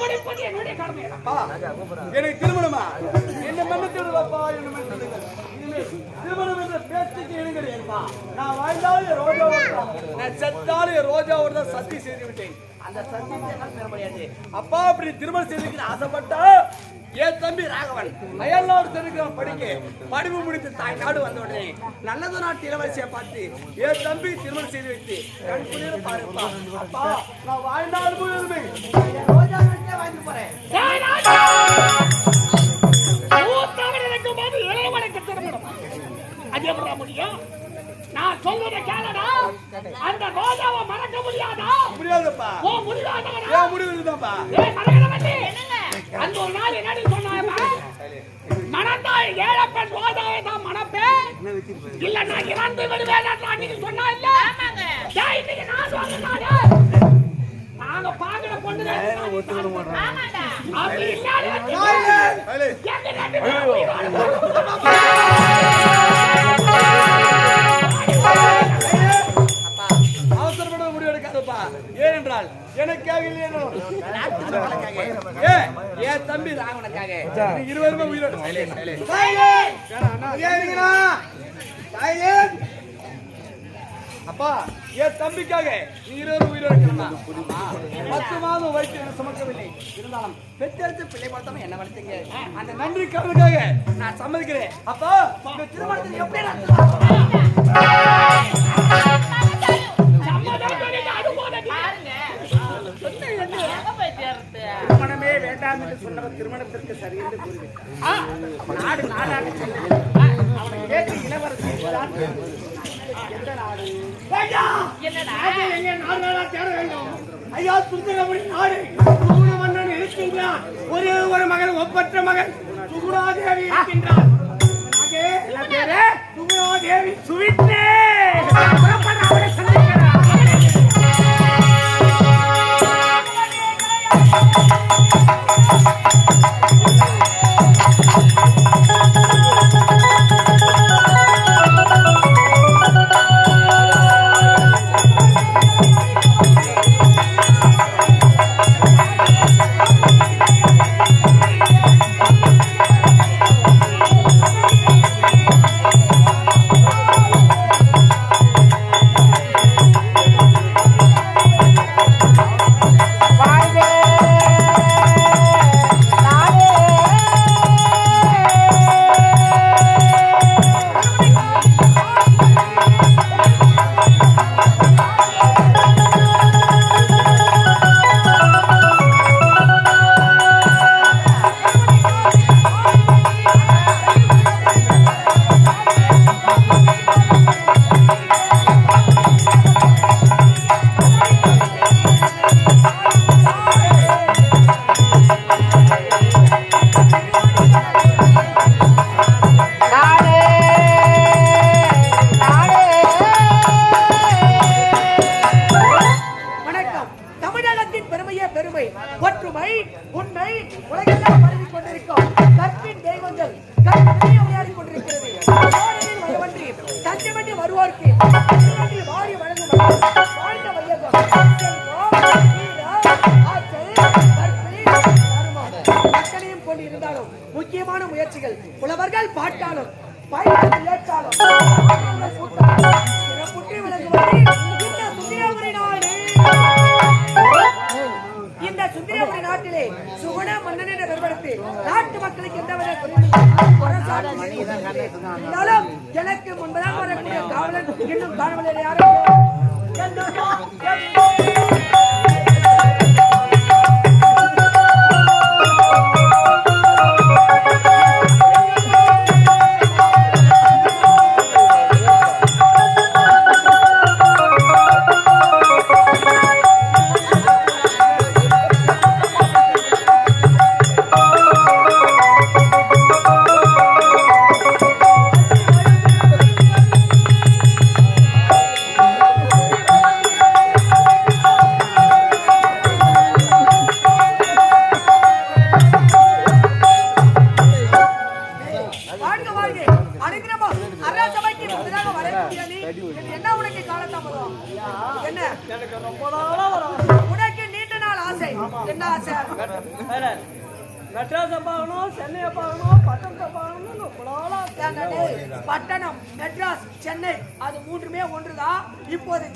முடிப்பது என்னுடைய கடமை. எனக்கு திருமணமா என்ன மன்னித்துடுவாப்பா, என்ன மன்னித்துடுங்க. திருமணம் என்ற பேச்சுக்கு இணங்கலையப்பா. நான் வாழ்ந்தாலும் ரோஜாவோட, நான் செத்தாலும் ரோஜாவோட தான் சத்தி செய்து விட்டேன். அந்த சத்தியத்தை என்னால் பெற முடியாது. அப்பா அப்படி திருமணம் செய்திருக்கிற ஆசைப்பட்டா என் தம்பி ராகவன் அயல்நாடு தெரிவிக்கிறவன் படிப்பு முடித்து தாய் நாடு வந்த உடனே நல்லது நாட்டு இளவரசியை பார்த்து என் தம்பி திருமணம் செய்து வைத்து கண் குளிர பாருப்பா. அப்பா நான் வாழ்ந்தாலும் ரோஜா வாங்கி போறேன். அது எப்படி முடியும்? நான் சொல்றதை கேளடா. அந்த ரோஜாவை மறக்க முடியாதா? முடியாதுப்பா. ஓ முடியாதா? ஏன் முடியுதுதாப்பா? ஏய் மறக்கவே என்னங்க? அந்த ஒரு நாள் என்னடி சொன்னாயப்பா? மனதாய் ஏழப்பன் ரோஜாவை தான் மணப்பேன். இல்ல நான் இறந்து விடுவேன் அன்னைக்கு சொன்னா இல்ல? ஆமாங்க. டேய் இன்னைக்கு நான் சொன்னேனாடா. நாங்க பாக்குற பொண்ணுங்க ஒத்துக்க மாட்டோம். ஆமாடா. அப்படி இல்ல. அவசரப்பட முடிவு எடுக்காதப்பா. ஏனென்றால் எனக்காக இல்லையோ என் தம்பி ராவனுக்காக இருவருமே உயிரோடு அப்பா என் தம்பிக்காக நீ இருவரும் உயிரோடு 10 மாதம் வயிற்று சுமக்கவில்லை. இருந்தாலும் பெற்றெடுத்து பிள்ளை பார்த்தோம் என்ன வளர்த்தீங்க. அந்த நன்றி கடனுக்காக நான் சம்மதிக்கிறேன். அப்பா திருமணத்தில் எப்படி திருமணமே வேண்டாம் என்று சொன்னவர் திருமணத்திற்கு சரி என்று கூறிவிட்டார். நாடு நாடாக அவனை கேட்டு இளவரசி எந்த நாடு ஐயா சுந்தரமணி நாடு சுகுண மன்னன் இருக்கின்றான். ஒரே ஒரு மகன் ஒப்பற்ற மகன் சுகுணாதேவி இருக்கின்றான். சுகுணாதேவி சுவித்தே அவனை சந்திக்கிறார். முக்கியமான முயற்சிகள் புலவர்கள் பாட்டாலும் இந்த சுந்தரபுரி நாட்டிலே சுகுண மன்னன் என்ற பெருமடுத்து நாட்டு மக்களுக்கு இருந்தாலும் எனக்கு முன்பதாக வரக்கூடிய காவலன் இன்னும் காணவில்லை. யாரும் என்ன உனக்கு காலத்தாமதம்? என்ன உனக்கு நீண்ட நாள் ஆசை ஆசை என்ன ஆசை? மெட்ராஸை பார்க்கணும், சென்னையை பார்க்கணும், பட்டணத்தை பார்க்கணும். பட்டணம், மெட்ராஸ், சென்னை அது மூன்றுமே ஒன்றுதான். இப்போது